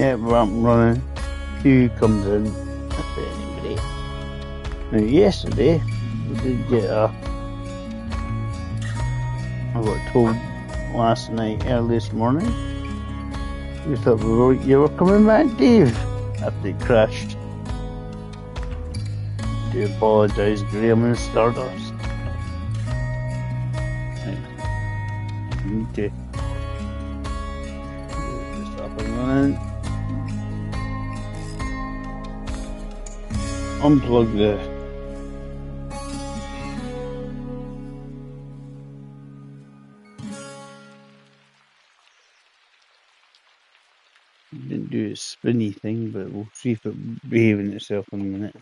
Yeah, I'm running. Q comes in. If anybody. Now, yesterday, we did get I got told last night, early this morning, we thought you were coming back, Dave, after it crashed. Do apologise, Graham and Stardust. I need to get this up and running. Unplug the didn't do a spinny thing, but we'll see if it's behaving itself in a minute.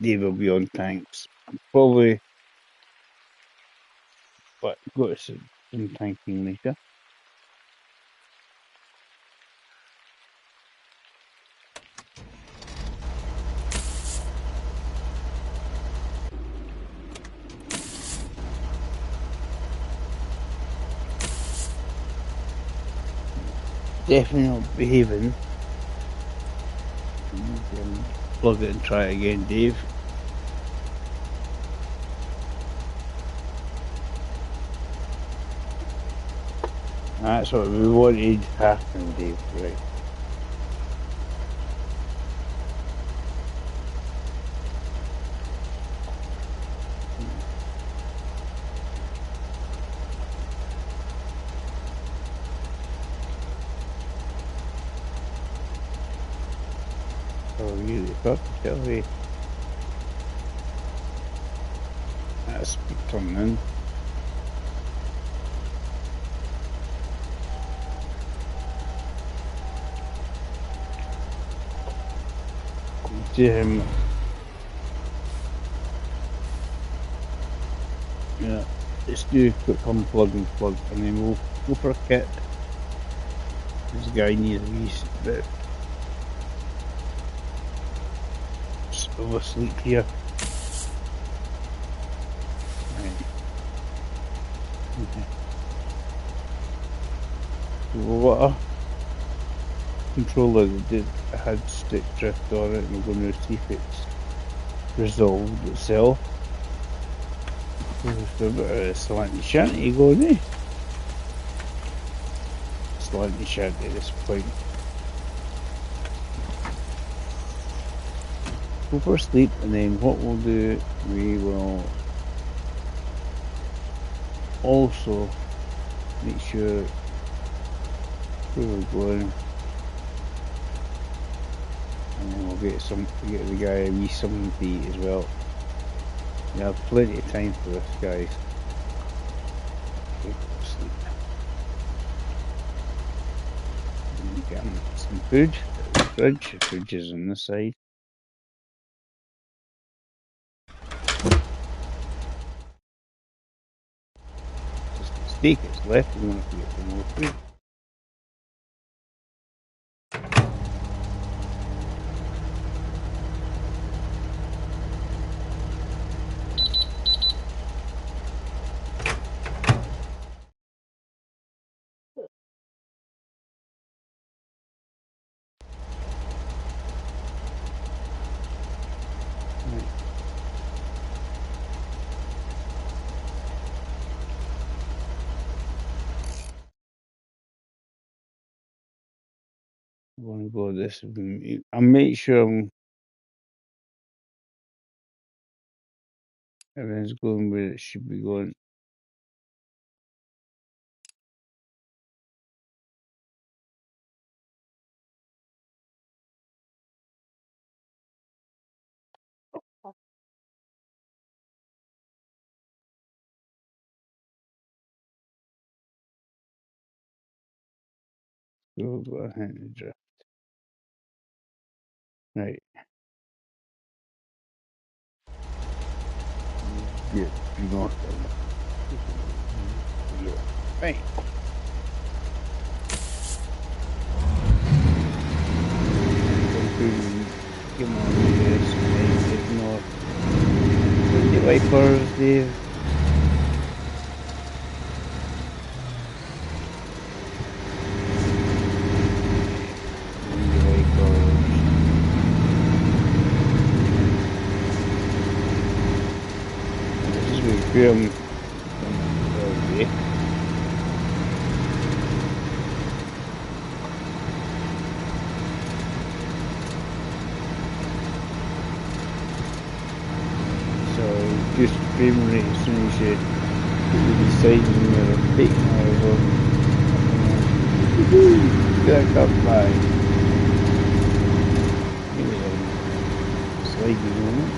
Dave will be on tanks. Probably, but got some tanking later. Definitely not behaving. Plug it and try it again, Dave. That's what we wanted to happen, Dave, right? Oh, really? Got to tell me. That's turning in. To him. Yeah, let's do a quick unplug and plug, and then we'll go for a kit. This guy needs a wee bit of a sleep here. Right. Okay. What controller that had stick drift on it, and we're going to see if it's resolved itself. There's a bit of slanty shanty going, eh? Slanty shanty at this point. Go for sleep, and then what we'll do, we will also make sure where we're going, and then we'll get the guy a wee something to eat as well. We have plenty of time for this, guys. Okay, sleep. Get him some food. The fridge is on this side. Just the steak is left. We want to get some more food. I want to go this. I'll make sure everything's going where it should be going. We'll go ahead and drift. Right. Good. You know. Right. Come on, guys. Ignore. The wipers, Dave. Graham. So just frame rate as soon as you put the side mirror, taking over. Get that by. Maybe sliding on it.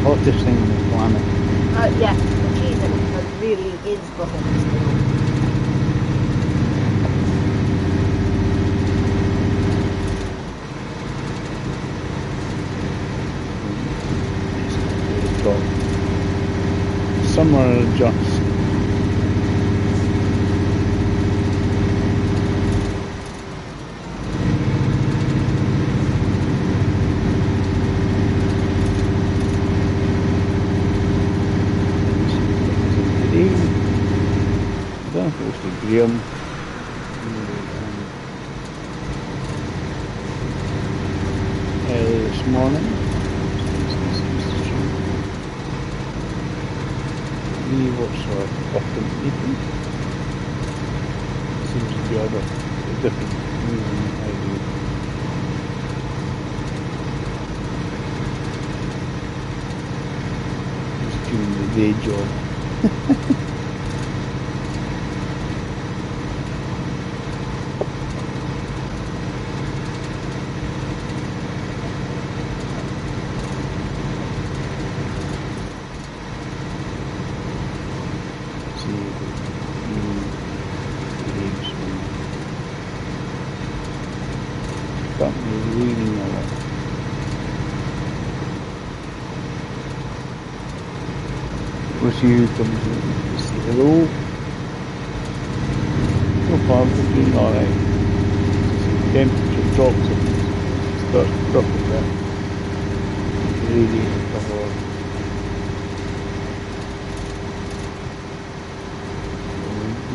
Hottest thing on the planet. Yeah, the cheese in it really is the hottest thing. Summer just. Graham. Early this morning. He works for Upton Eaton. Seems to be a different reason I do. Just doing the day job. We'll see who comes in. Say hello. So far we're doing alright. Temperature drops and starts dropping there. Radiator cover on.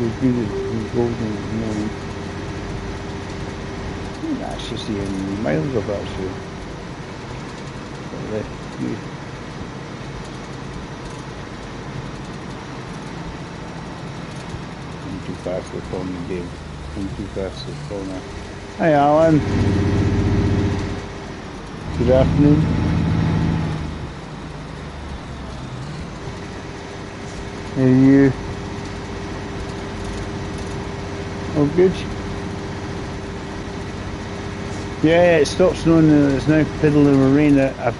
We're good at golden at the moment. That's just the miles of that show. Too fast to phone the game. I'm too fast to phone her. Hi Alan. Good afternoon. How are you? Oh good. Yeah, it stopped snowing and it's now piddling with rain. I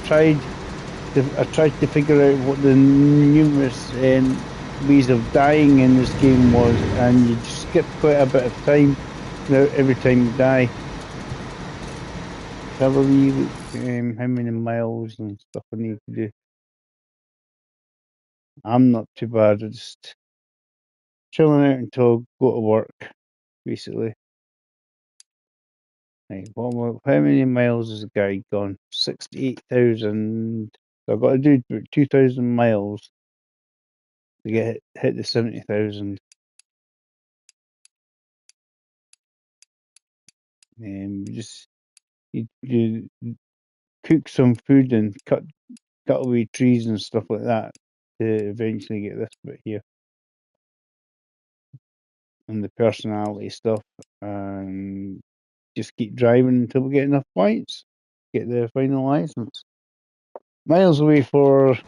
tried to figure out what the numerous ways of dying in this game was, and you skip quite a bit of time every time you die. Have a wee look how many miles and stuff I need to do. I'm not too bad, I'm just chilling out until I go to work, basically. Right, how many miles has the guy gone? 68,000. So I've got to do about 2,000 miles to hit the 70,000. Just you cook some food and cut away trees and stuff like that to eventually get this bit here. And the personality stuff, and just keep driving until we get enough points, get the final license. Miles away for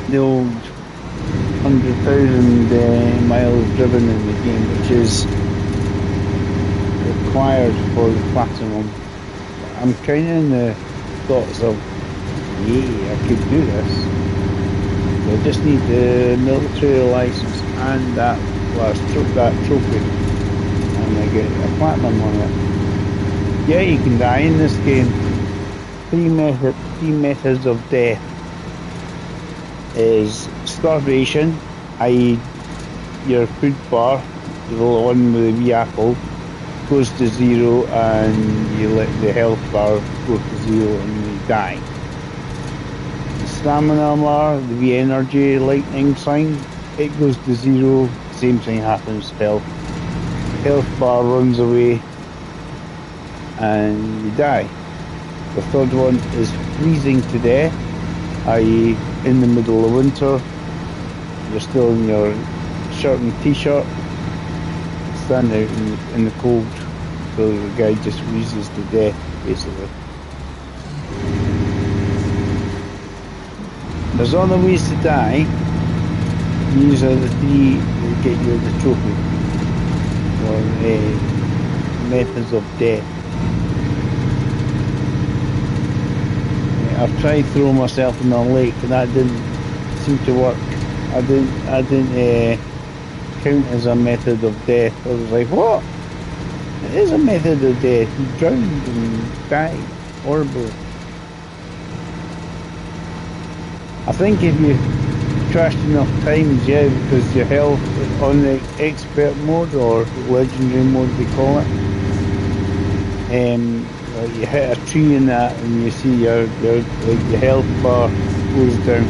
the old 100,000 miles driven in the game, which is required for the platinum. I'm kind of in the thoughts of, yeah, I could do this. I just need the military license and that trophy, and I get a platinum on it. Yeah, you can die in this game. Three methods of death is starvation, i.e. your food bar, the little one with the wee apple, goes to zero, and you let the health bar go to zero and you die. stamina bar, the energy lightning sign, it goes to 0. Same thing happens to health. Health bar runs away and you die. The third one is freezing to death, i.e. in the middle of winter, you're still in your shirt and t-shirt, standing out in the cold, so the guy just freezes to death, basically. There's other ways to die. These are the 3 that get you the trophy, or methods of death. I've tried throwing myself in a lake and that didn't seem to work. I didn't count as a method of death. I was like, what? It is a method of death. You drowned and died horribly. I think if you crashed enough times, yeah, because your health on the expert mode or legendary mode they call it, like you hit a tree in that and you see your health bar goes down.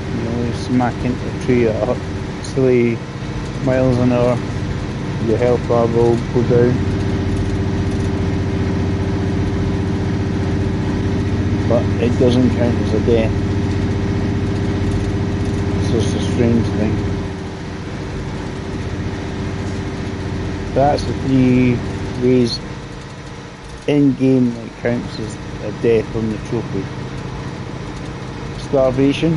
You know, you smack into a tree at 60 miles an hour, your health bar will go down. But it doesn't count as a death. So it's a strange thing. That's the 3 ways in game that counts as a death on the trophy. Starvation,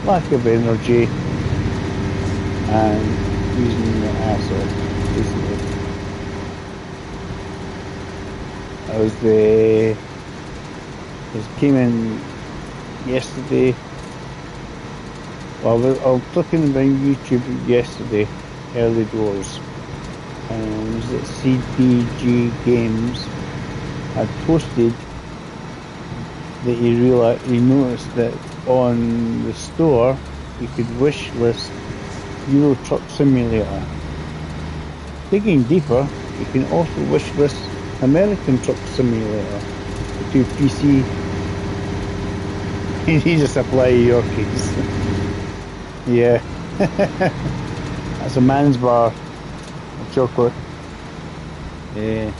lack of energy, and using your ass off, basically. It came in yesterday. Well, I was looking around YouTube yesterday, early doors, and it was at CBG Games had posted that he noticed that on the store you could wish list Euro Truck Simulator. Digging deeper, you can also wish list American Truck Simulator to PC. You need to supply your case. Yeah. That's a man's bar of chocolate. Yeah.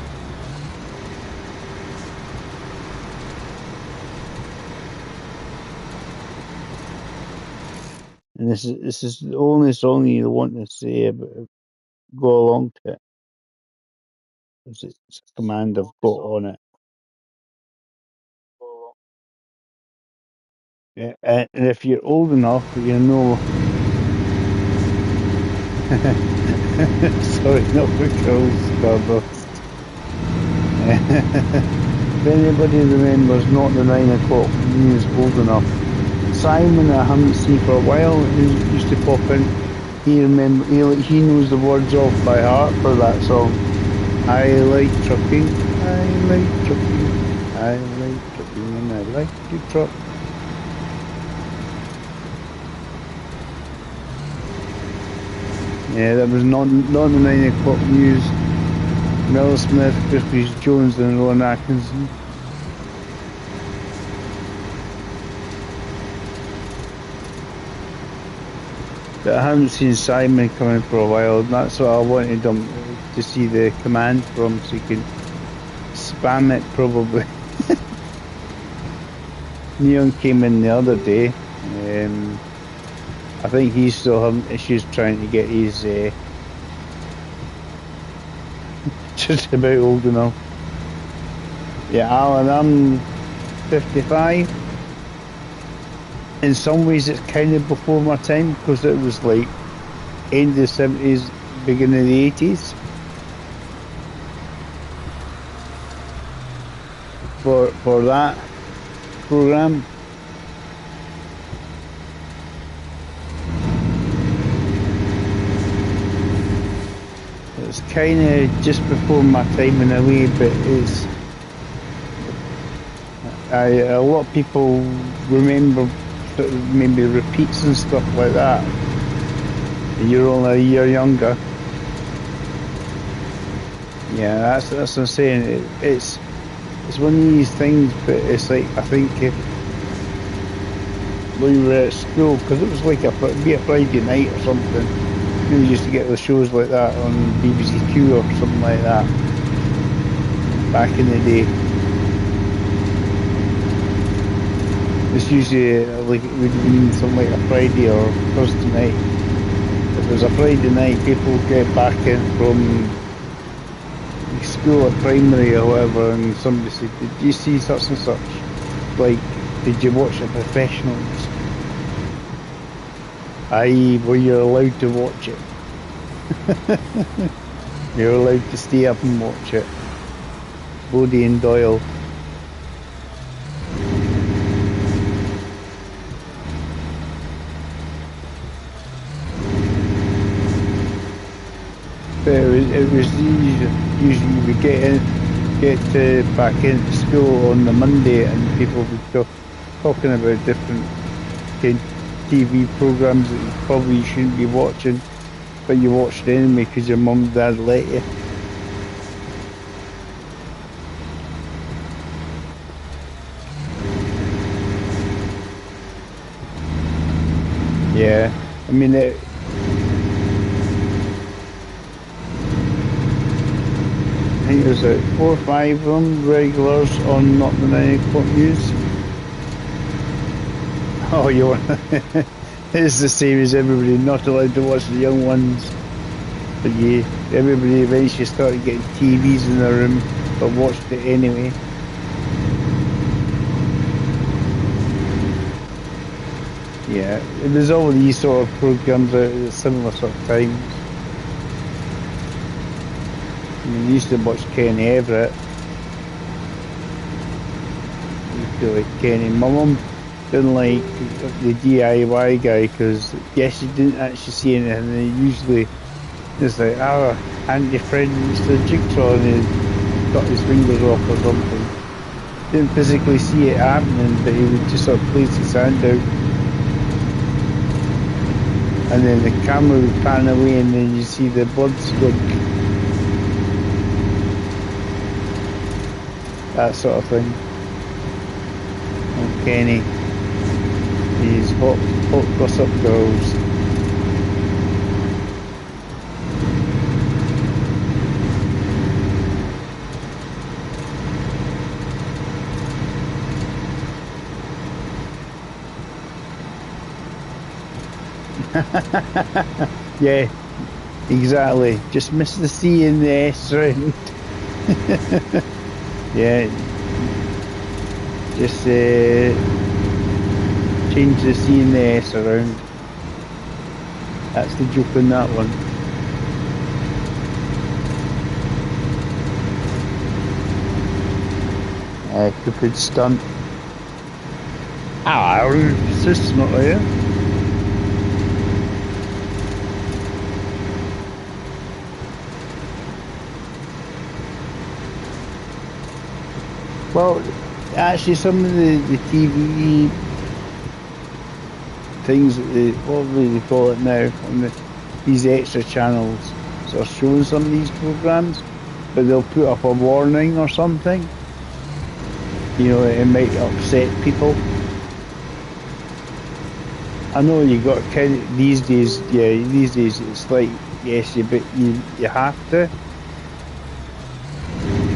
And this is the only song you want to say about go along to it. It's a command I've got on it. Yeah, and if you're old enough, you know. Sorry, not for girls, Stardust. If anybody remembers not the 9 o'clock news old enough, Simon, I haven't seen for a while, who used to pop in, he knows the words off by heart for that song. I like trucking, I like trucking, I like trucking, and I like to truck. Yeah, that was not the 9 o'clock news. Mel Smith, Crispy Jones and Ron Atkinson. But I haven't seen Simon coming for a while, and that's what I wanted him to see the command from, so you can spam it probably. Neon came in the other day. I think he's still having issues trying to get his just about old enough. Yeah, Alan, I'm 55. In some ways it's kind of before my time, because it was like end of the 70s, beginning of the 80s. For that program. It's kind of just before my time in a way, but it's a lot of people remember maybe repeats and stuff like that. You're only a year younger. Yeah, that's what I'm saying. It's it's one of these things, but it's like, I think when we were at school, because it was like it'd be a Friday night or something, we used to get the shows like that on BBC Two or something like that, back in the day. It's usually like it would mean something like a Friday or Thursday night. If it was a Friday night, people would get back in from school at primary or whatever, and somebody said, "Did you see such and such? Like, did you watch the professionals?" Aye, well, you're allowed to watch it. You're allowed to stay up and watch it. Bodie and Doyle. But it was usually we get back into school on the Monday, and people would be talking about different TV programs that you probably shouldn't be watching, but you watched anyway because your mum and dad let you. Yeah, I mean I think there's 4 or 5 of them regulars on Not the 9 O'Clock News. Oh, you're it's the same as everybody, not allowed to watch the young ones. But yeah, everybody eventually started getting TVs in their room, but watched it anyway. Yeah, there's all these sort of programs out at similar sort of times. I mean, I used to watch Kenny Everett. I used to like Kenny. My mum didn't like the DIY guy because, yes, you didn't actually see anything. And usually it's like, Auntie Fred used to jigsaw and he cut his fingers off or something. Didn't physically see it happening, but he would just sort of place his hand out. And then the camera would pan away and then you see the blood smoke. That sort of thing. And Kenny. These hot gossip girls. Yeah, exactly. Just miss the C and the S round. Yeah. Just change the C and the S around. That's the joke on that one. Stupid stunt. It's just not there. Well, actually, some of the TV things, what do they call it now, on these extra channels, so showing some of these programs, but they'll put up a warning or something. You know, it might upset people. I know you got kind of, these days it's like, yes, but you have to.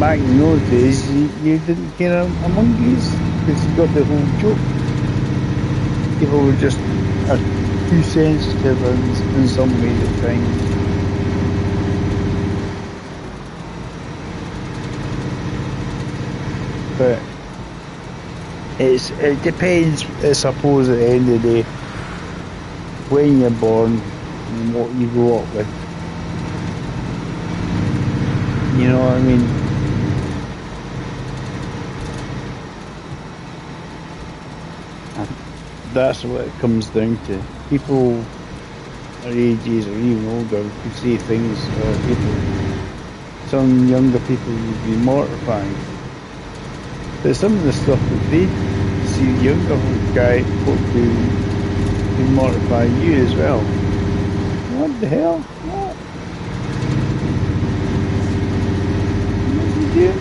Back in those days, you didn't care a monkeys, because you got the whole joke. People were just too sensitive in some ways at times. But it depends, I suppose, at the end of the day, when you're born and what you grow up with. You know what I mean? That's what it comes down to. People our ages or even older could say things, some younger people would be mortified. But some of the stuff that they see the younger folk do can mortify you as well. What the hell? What? What's he doing?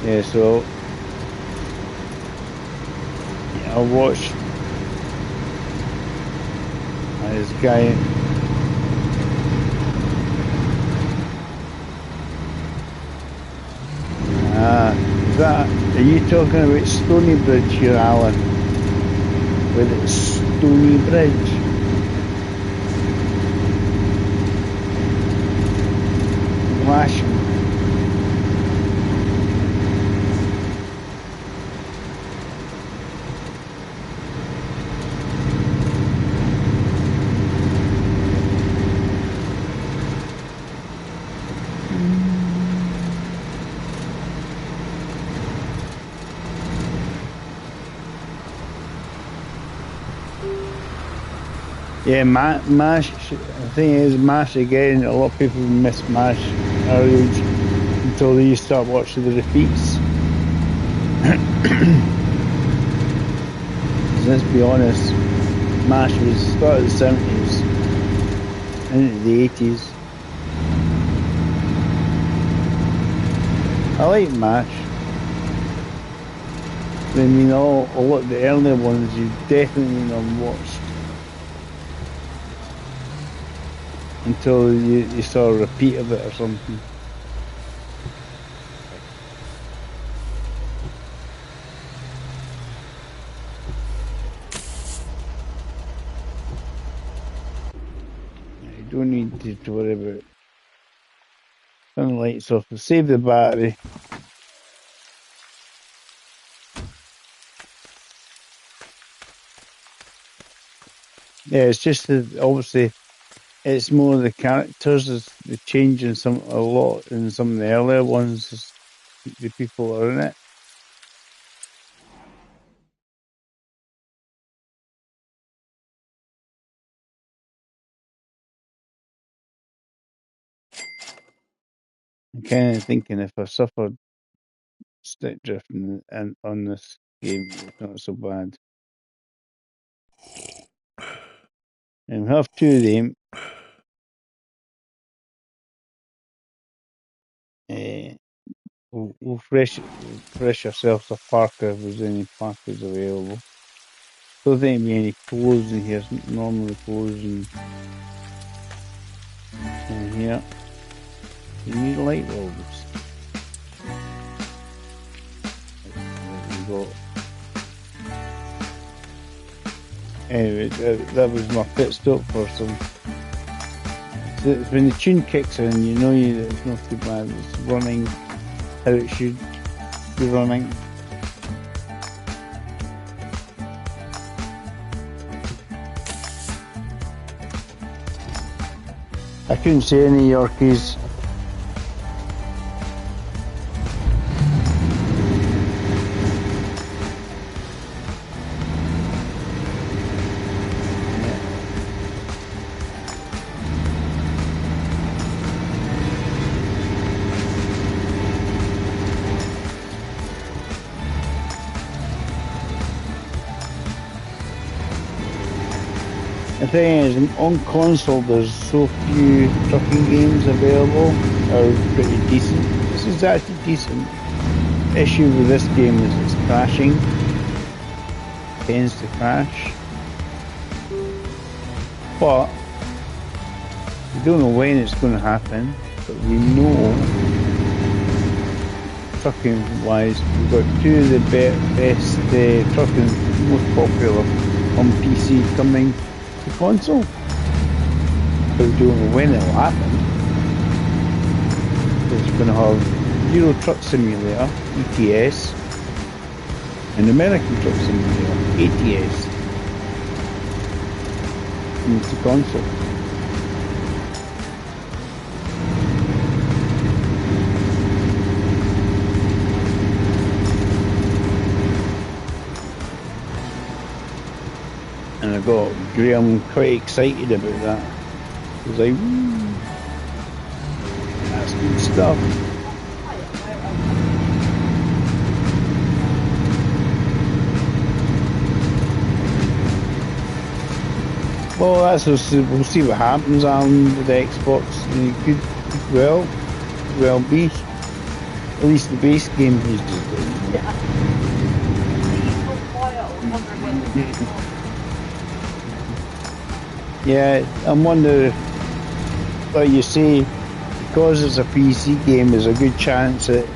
Yeah, so yeah, I watched this guy. Are you talking about Stony Bridge here, Alan? With its Stony Bridge? Flashing. Yeah, MASH, the thing is, MASH again, a lot of people miss MASH our age until they start watching the repeats. Let's be honest, MASH was started in the 70s and into the 80s. I like MASH. I mean, a lot of the earlier ones you definitely not watched until you saw a repeat of it or something. You don't need to worry about it. Turn the lights off. Save the battery. Yeah, it's just that obviously it's more the characters. They're changing a lot in some of the earlier ones. The people are in it. I'm kind of thinking if I suffered stick drifting and on this game, it's not so bad. And we have two of them. We'll fresh ourselves a parker if there's any parkers available. Don't think there'll be any clothes in here. Normally clothes in here. You need light bulbs. Anyway, that was my pit stop for some. So when the tune kicks in, you know it's not too bad. It's running how it should be running. I couldn't see any Yorkies. The thing is, on console there's so few trucking games available, are pretty decent. This is actually decent. The issue with this game is it's crashing. It tends to crash. But we don't know when it's going to happen, but we know trucking wise we've got two of the best trucking, most popular on PC coming to console, but we don't know when it'll happen. Because we're going to have Euro Truck Simulator, ETS, and American Truck Simulator, ATS, into console. And I got Graham quite excited about that. He was like, that's good stuff. Well, we'll see what happens on with the Xbox. It could well be. At least the base game is good. Yeah. He's so quiet, I wonder when it's on. Yeah, I'm wondering, like you say, because it's a PC game, there's a good chance that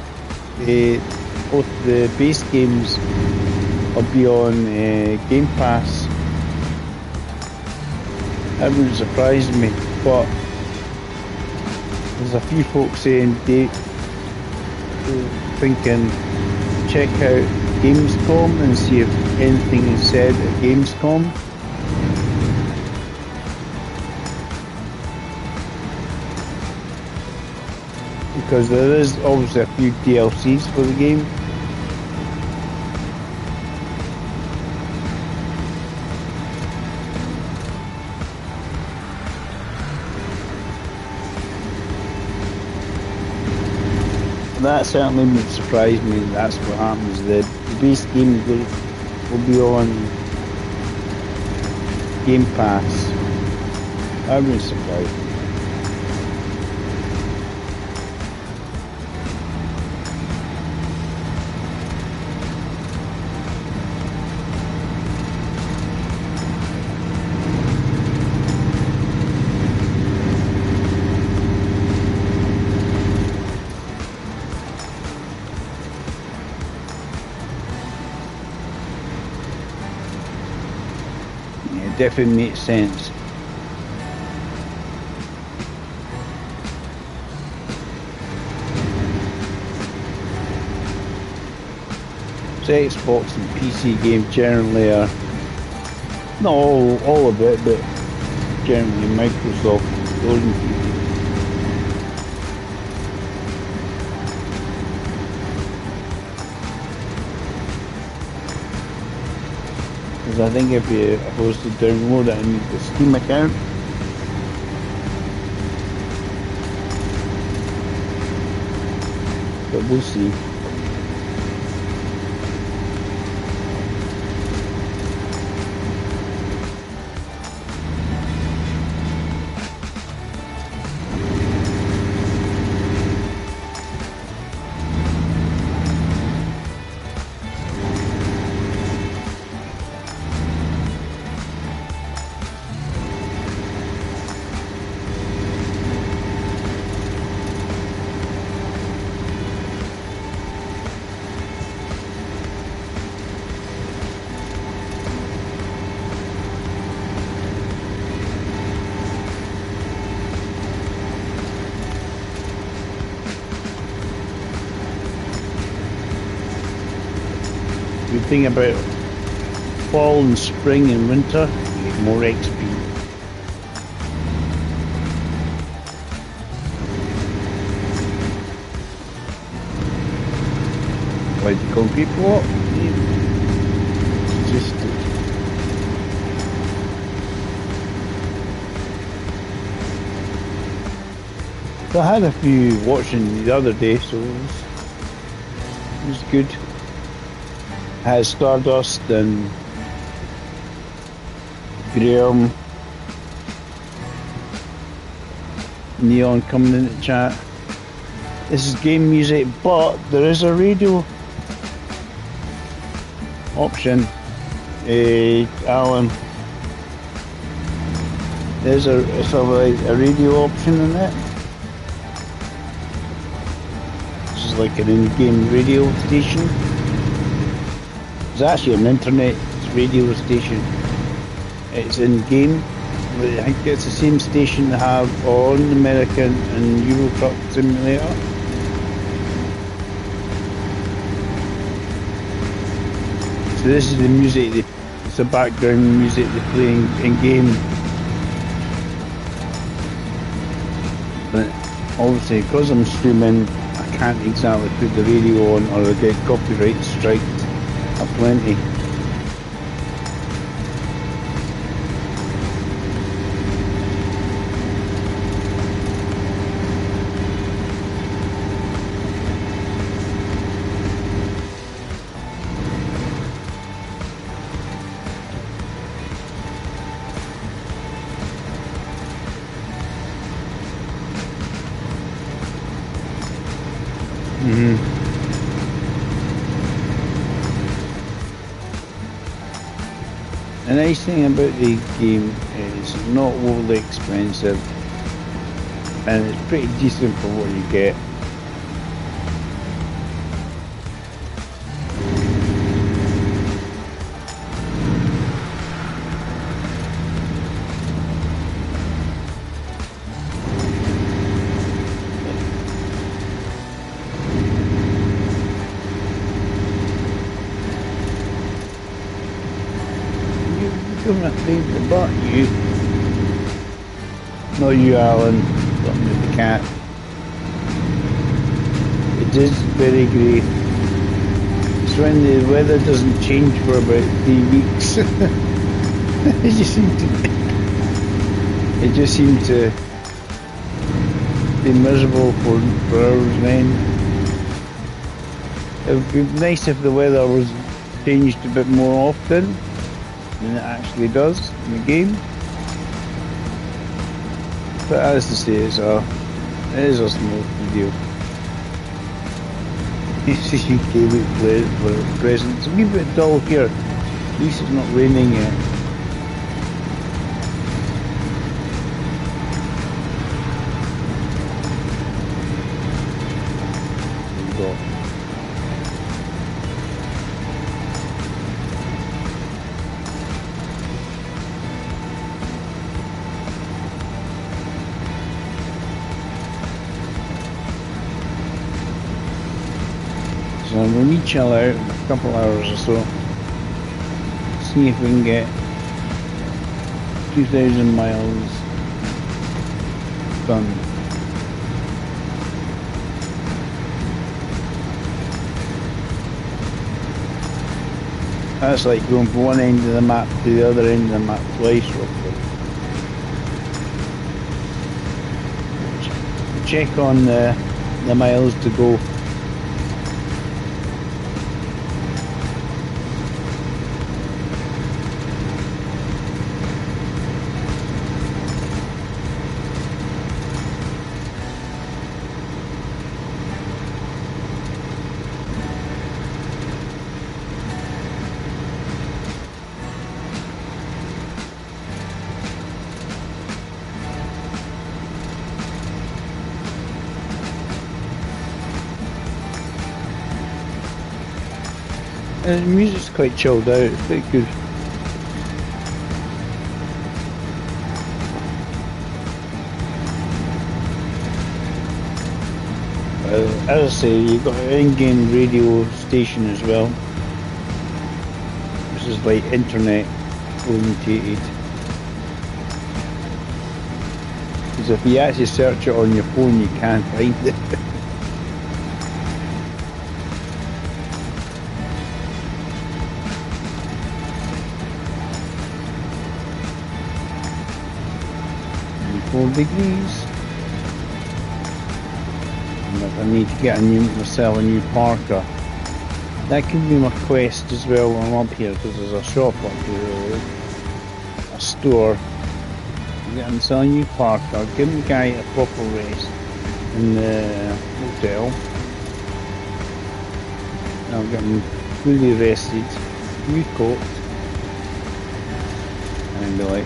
both the base games will be on Game Pass. That wouldn't surprise me, but there's a few folks saying thinking check out Gamescom and see if anything is said at Gamescom. Because there is obviously a few DLCs for the game. That certainly would surprise me. That's what happens. The base game will be on Game Pass. That wouldn't surprise me. Definitely makes sense. So Xbox and PC games generally are not all of it, but generally Microsoft oriented. Because I think if you're supposed to download it, I need the Steam account. But we'll see. Good thing about fall and spring and winter, you get more XP. Why do you call people up? Just so I had a few watching the other day, so it was good. Has Stardust and Graham Neon coming in the chat. This is game music, but there is a radio option. Alan, there's a radio option in it. This is like an in-game radio station. It's actually an internet radio station. It's in game. I think it's the same station they have on American and Euro Truck Simulator. So this is the music, it's the background music they play in game. But obviously because I'm streaming, I can't exactly put the radio on or I get copyright striked. Plenty. Mm-hmm. The nice thing about the game is it's not overly expensive and it's pretty decent for what you get. You're my favourite, but you. Not you, Alan. Something with the cat. It is very grey. It's when the weather doesn't change for about 3 weeks. It just seemed to be miserable for hours then. It would be nice if the weather was changed a bit more often than it actually does in the game. But as I say, it is a small video. You gave it for presents. A wee bit dull here. At least it's not raining yet. So when we chill out a couple hours or so, see if we can get 2,000 miles done. That's like going from one end of the map to the other end of the map twice roughly. Check on the miles to go. And the music's quite chilled out, it's quite good. As I say, you've got an in-game radio station as well. This is like internet orientated. Because if you actually search it on your phone, you can't find it. Degrees. But I need to get myself a new parker. That can be my quest as well when I'm up here, because there's a shop up here, a store. Get myself a new parker, give the guy a proper rest in the hotel. I'll get him fully rested, new coat, and be like,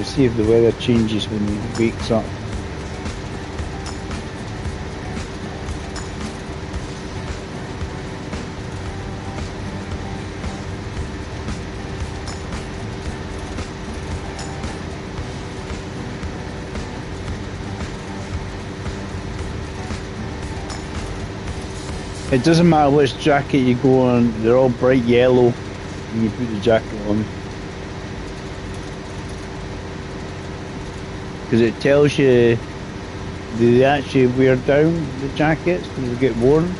see if the weather changes when he wakes up. It doesn't matter which jacket you go on, they're all bright yellow when you put the jacket on. Because it tells you they actually wear down the jackets because they get worn.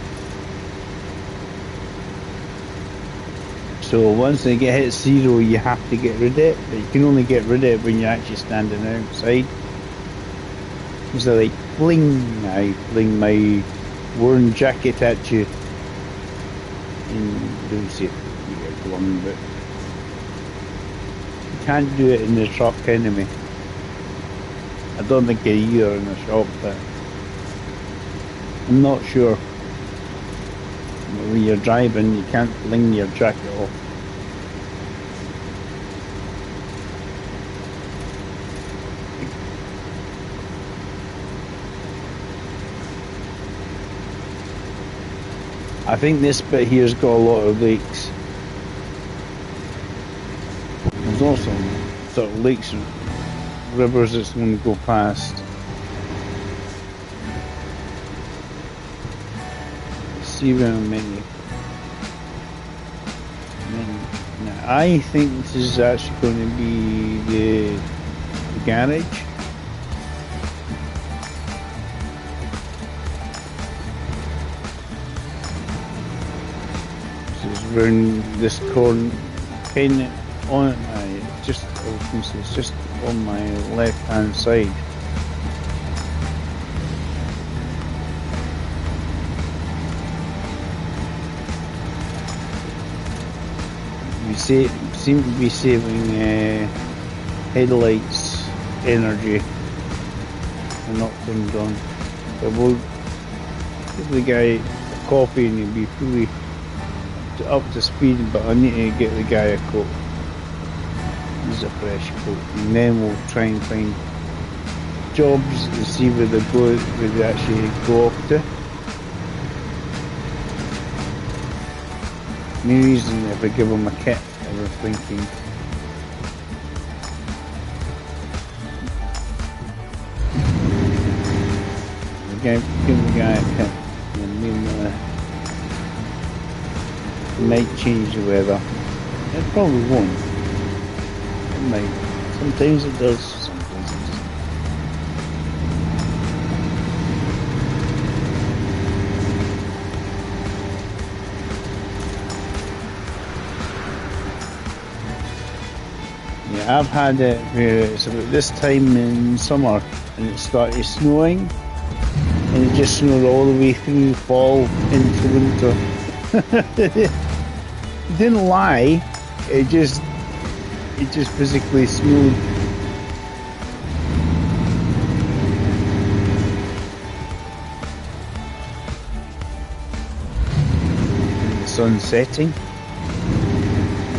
So once they get hit zero, you have to get rid of it, but you can only get rid of it when you're actually standing outside. So like, fling, I fling my worn jacket at you. And you don't see it, you get glum, but you can't do it in the truck anyway. I don't think you're either in the shop, but I'm not sure. When you're driving, you can't fling your jacket off. I think this bit here's got a lot of lakes. There's also sort of lakes and rivers that's going to go past. Let's see how many. Now, I think this is actually going to be the garage. Around this corner, kind of on my just it's just on my left hand side. We seem to be saving headlights energy and not them done. But we'll give the guy a copy and he'll be fully up to speed, but I need to get the guy a coat. Use a fresh coat, and then we'll try and find jobs and see where they go, where they actually go off to. No reason if I give them a kit, I was thinking. Give the guy a kit, and then might change the weather. It probably won't. It might. Sometimes it does, sometimes it doesn't. Yeah, I've had it where it's about this time in summer and it started snowing and it just snowed all the way through fall into winter. It didn't lie, it just physically snowed. And the sun setting.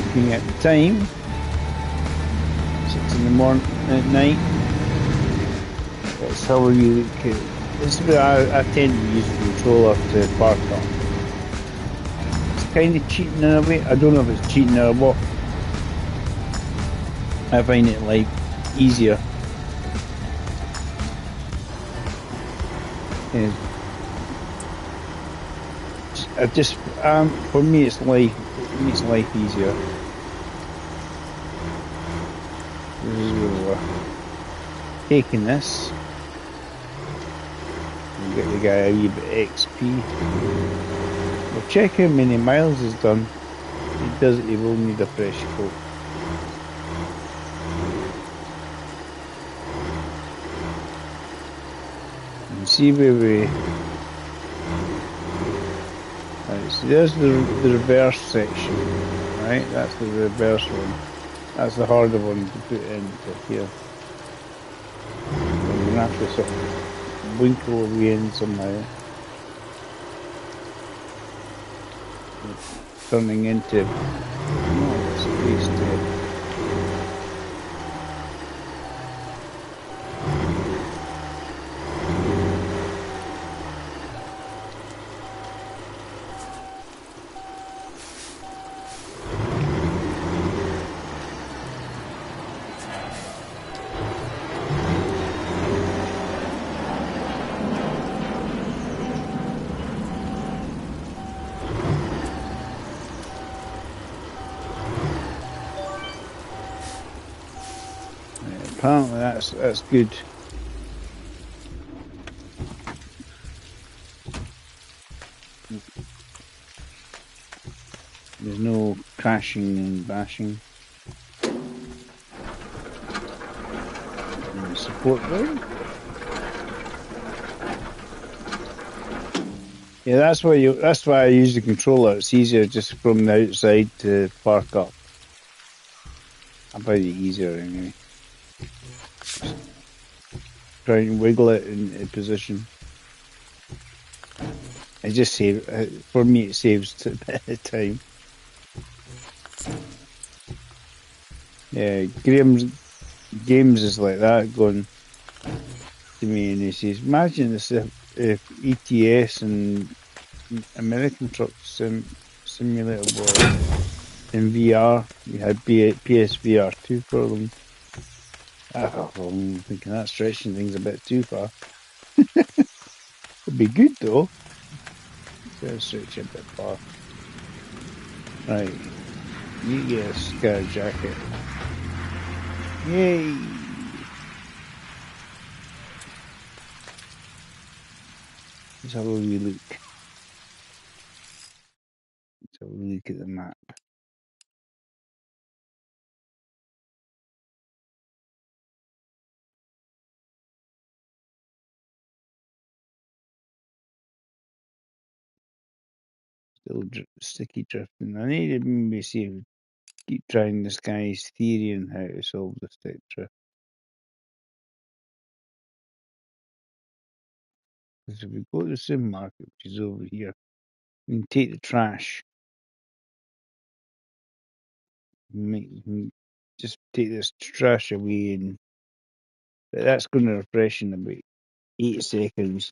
Looking at the time, 6 in the morning at night. That's how you look at it. This is where I tend to use the controller to park up. Kind of cheating in a way. I don't know if it's cheating or what. I find it like easier. Yeah. I just for me it's life. It makes life easier. This is where we're taking this. We'll get the guy a wee bit XP. We'll check how many miles he's done. If he does it, he will need a fresh coat. And see where we... Right, so there's the reverse section. Right, that's the reverse one. That's the harder one to put into here. We're going to have to sort of winkle away in somehow. Turning into space to apparently that's good. There's no crashing and bashing. And the support board. Yeah, that's why I use the controller. It's easier just from the outside to park up. I find it easier anyway. Try and wiggle it in position. It just save for me. It saves a bit of time. Yeah, Graham's games is like that going to me, and he says, "Imagine this if ETS and American Truck Simulator was in VR. You had PSVR 2 for them." I'm thinking that's stretching things a bit too far. It'd be good though. So stretch it a bit far. Right, you get a scar jacket. Yay! Let's have a wee look. Let's have a wee look at the map. Still sticky drifting. I need to maybe see if keep trying this guy's theory on how to solve the stick drift. Because if we go to the supermarket, which is over here, we can take the trash. Just take this trash away, and but that's going to refresh in about 8 seconds.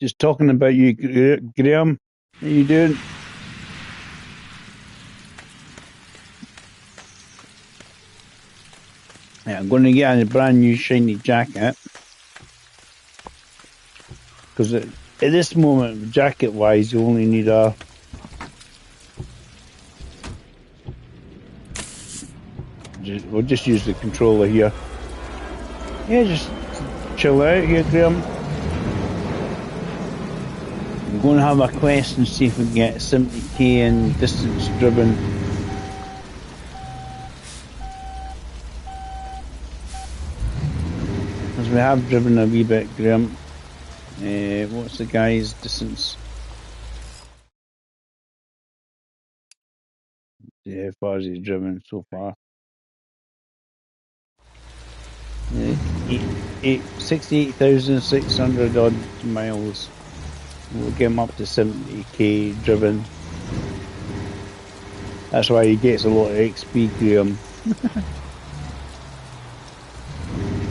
Just talking about you, Graham. How you doing? Yeah, I'm going to get a brand new shiny jacket. Because at this moment, jacket-wise, you only need a... We'll just use the controller here. Yeah, just chill out here, Graham. I'm going to have a quest and see if we can get 70k in distance driven. As we have driven a wee bit, Graham. What's the guy's distance? Yeah, how far has he driven so far? 68,600 odd miles. We'll get him up to 70k driven. That's why he gets a lot of XP, Graham.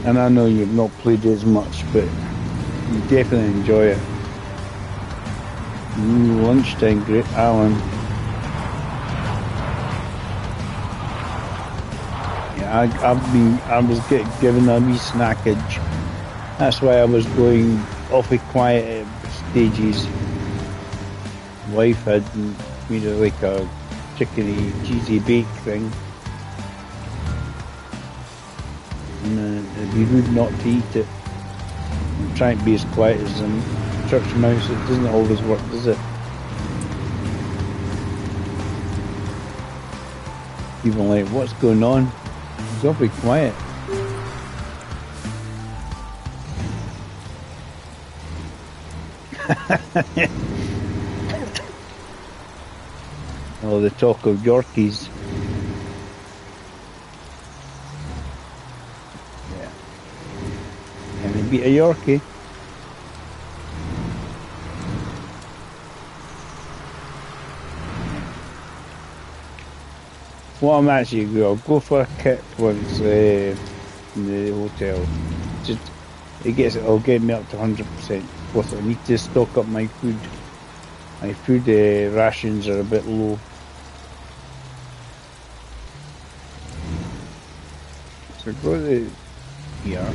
And I know you've not played as much, but you definitely enjoy it. Lunchtime, Great Alan. Yeah, I was given a wee snackage. That's why I was going awfully quiet at stages. Wife had made it like a chickeny, cheesy bake thing. And it'd be rude not to eat it. I'm trying to be as quiet as a church mouse. It doesn't always work, does it? People are like, what's going on? It's awfully quiet. Oh, the talk of Yorkies. Yeah. And they beat a Yorkie. What I'm actually going, I'll go for a kit once in the hotel. Just it'll get me up to 100%. Plus, I need to stock up my food. My food rations are a bit low. So go to here,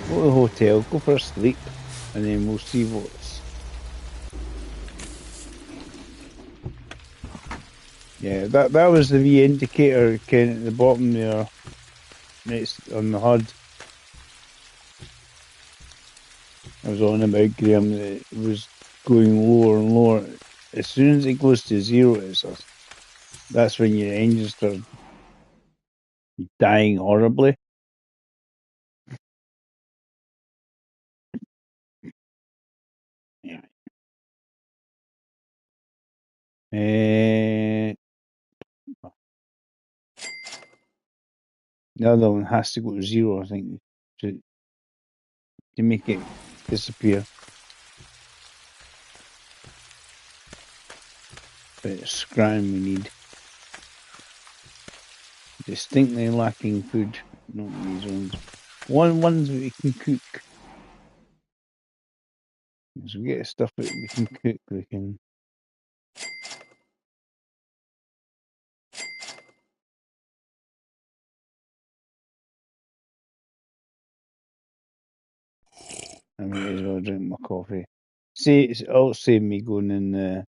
go to the hotel, go for a sleep, and then we'll see what's. Yeah, that was the wee indicator, Ken, at the bottom there, next on the HUD. I was on about, Graham, that it was going lower and lower. As soon as it goes to zero, that's when your engine starts dying horribly. Yeah. The other one has to go to zero, I think, to make it disappear. But it's scram we need. Distinctly lacking food, not these ones. Ones that we can cook. As we get stuff that we can cook, we can. I may as well drink my coffee. See, it'll save me going in the.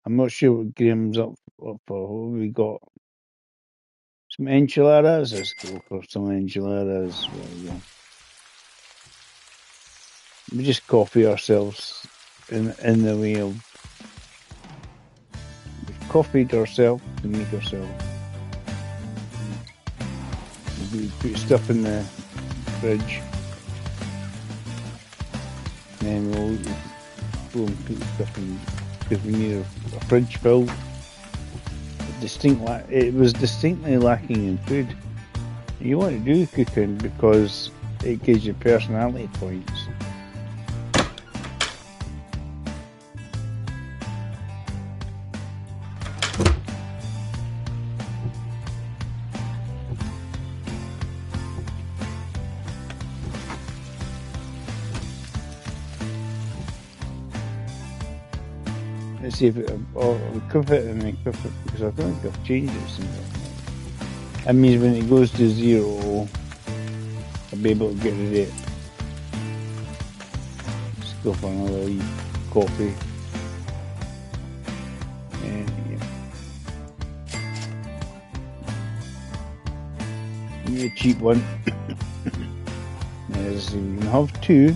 I'm not sure what Graham's up for. What have we got? Some enchiladas? Let's go for some enchiladas. There we go. We just coffee ourselves in the way of. We've coffeed ourselves to make ourselves. We put stuff in the fridge. And we'll go and put stuff in because we need a fridge filled. It was distinctly lacking in food. You want to do cooking because it gives you personality points. Let's see if I'll cook it and then cook it because I don't think I've changed it since. That means when it goes to zero, I'll be able to get rid of it. Let's go for another wee coffee. And yeah. Give me a cheap one. As you can have two.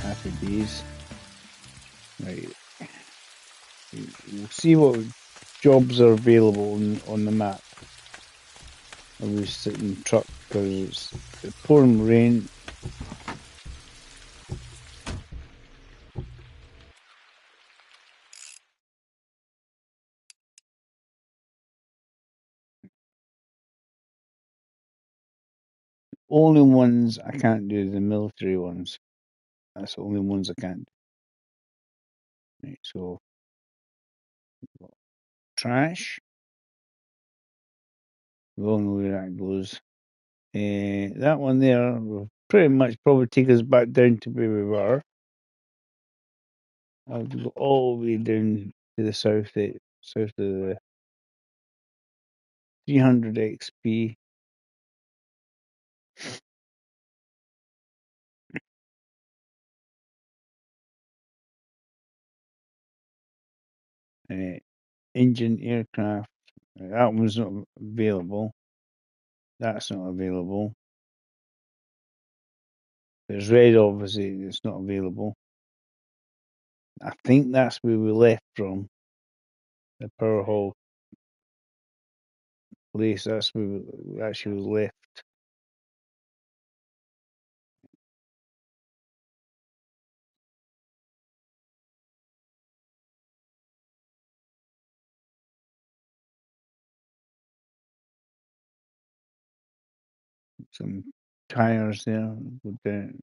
Happy days. Right. We'll see what jobs are available on the map. I was sitting in the truck because it's pouring rain. Only ones I can't do the military ones. That's the only ones I can't do. Right, so trash. We all know where that goes. That one there will pretty much probably take us back down to where we were. I'll go all the way down to the south, south of the 300 XP. Engine aircraft. That one's not available. That's not available. There's red, obviously, it's not available. I think that's where we left from. The power hall place. That's where we actually left. Some tires there. Go down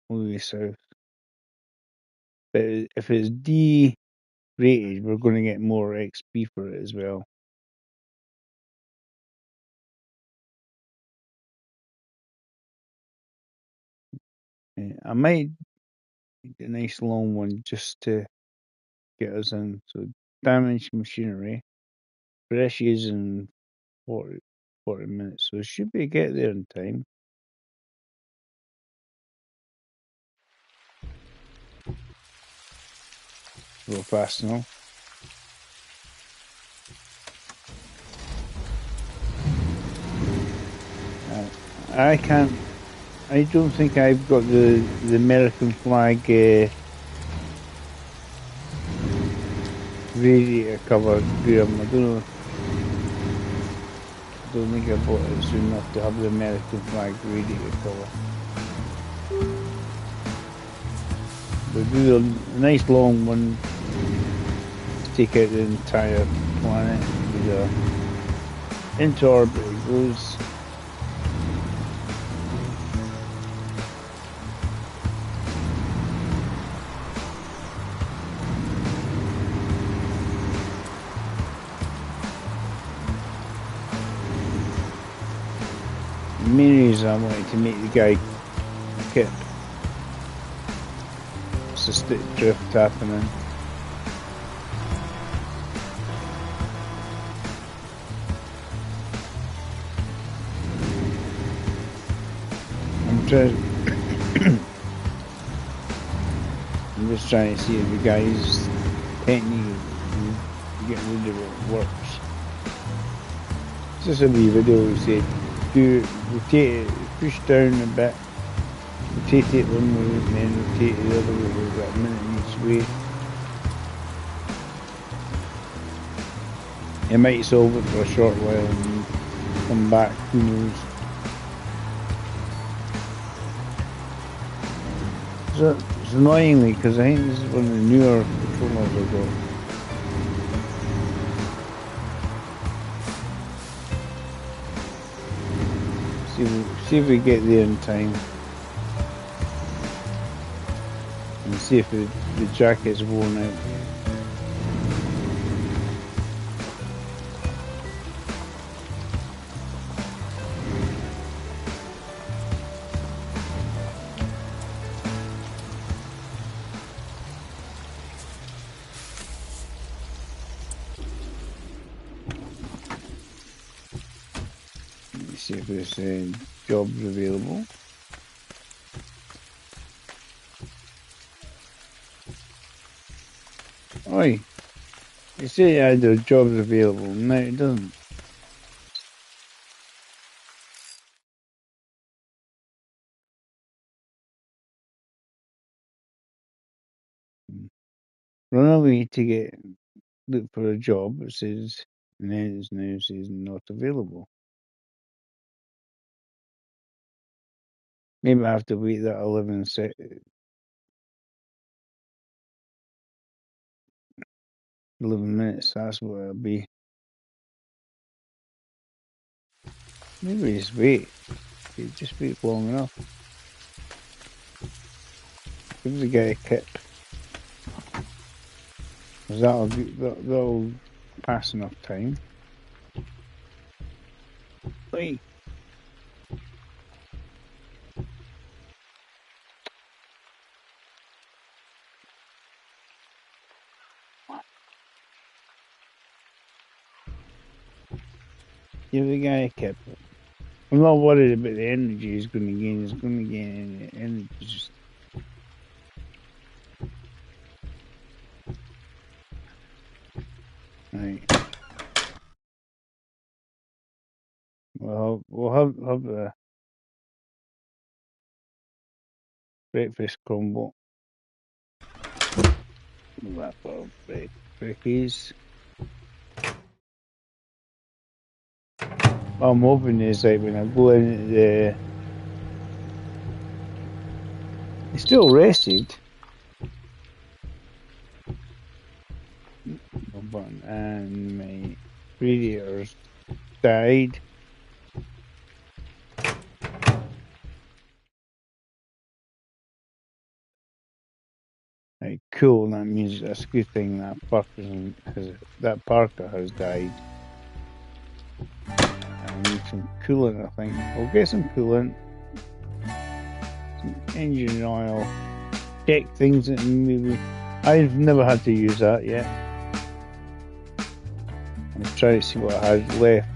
all the way south. But if it's D rated, we're going to get more XP for it as well. I might need a nice long one just to get us in. So damaged machinery. Fresh is in 40 minutes, so should be get there in time. Go fast enough. I can't. I don't think I've got the American flag radiator cover, Graham. I don't know. I don't think I bought it soon enough to have the American flag radiator cover. But do a nice long one to take out the entire planet. Into orbit it goes. The main reason I wanted to make the guy kip. It's a stick drift happening. I'm just trying to see if the guy's technique and get rid of it works. It's just a wee video we said rotate it, push down a bit, rotate it one way and then rotate it the other way about a minute each way. It might solve it for a short while and come back, who knows. So it's annoyingly, because I think this is one of the newer controllers I've got. See if we get there in time. And see if the jacket's worn out. See if there's jobs available. Oi, it said there are jobs available. No, it doesn't. Run away to look for a job. It says, and then it now says not available. Maybe I have to wait that 11 minutes. That's what it'll be. Maybe just wait. Just wait long enough. Give the guy a kip. Because that'll pass enough time. Wait. Give the guy a kip. I'm not worried about the energy he's going to gain. He's going to gain energy. Just right. Well, we'll have a breakfast combo. Wrap up breakies. What I'm hoping is like when I go into the, it's still rested. Button and my radiators died. Right, cool. That means that's a good thing that Parker has died. I need some coolant. I think we'll get some coolant. engine oil, check things that maybe I've never had to use that yet. I'm trying to see what I had left.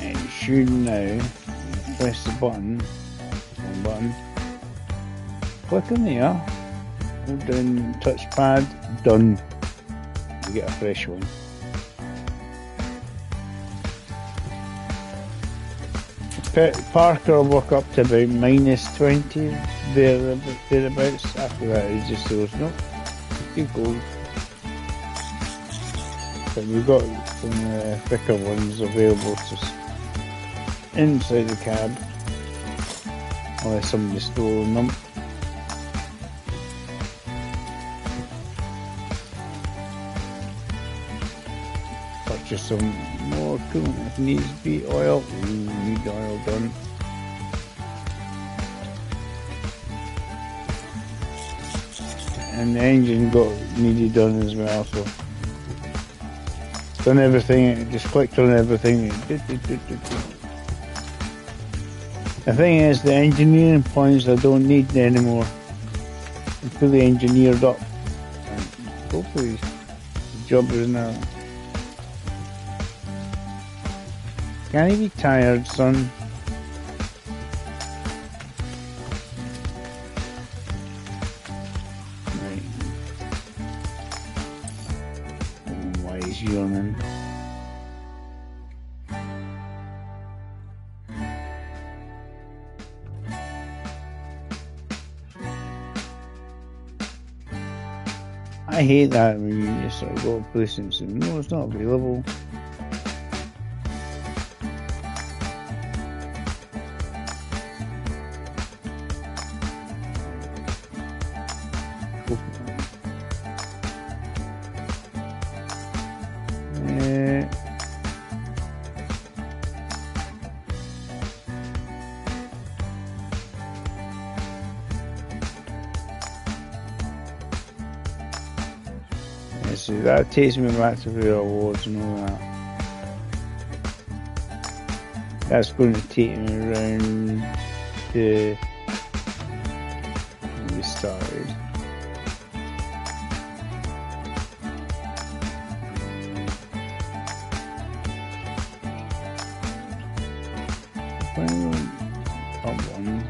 And it should now press the button, one button, click on there, hold down touchpad, done. You get a fresh one. Parker will work up to about -20 thereabouts. After that it just goes, nope, keep going. But we've got some thicker ones available just inside the cab, unless somebody's stolen them. Purchase some more coolant if needs be. Oil, we need the oil done. And the engine got needed done as well, so done everything, just clicked on everything. The thing is, the engineering points I don't need anymore. I'm fully engineered up. And hopefully the job is now. Can he be tired, son? Right. Why is he yawning? I hate that when you just sort of go to a place and say, no, it's not available. See, that takes me back to the awards and all that. That's going to take me around to when we started. Up one.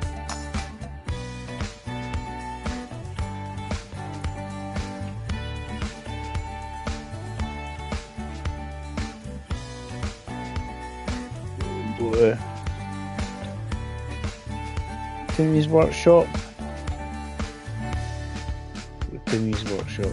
Timmy's workshop. Timmy's workshop.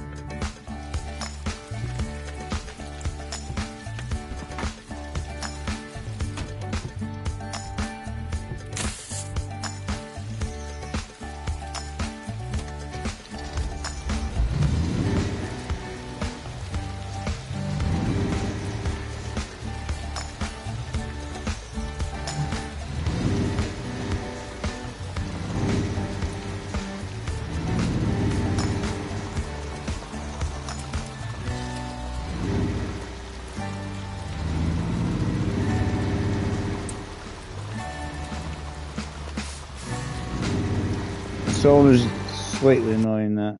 It's always slightly annoying that.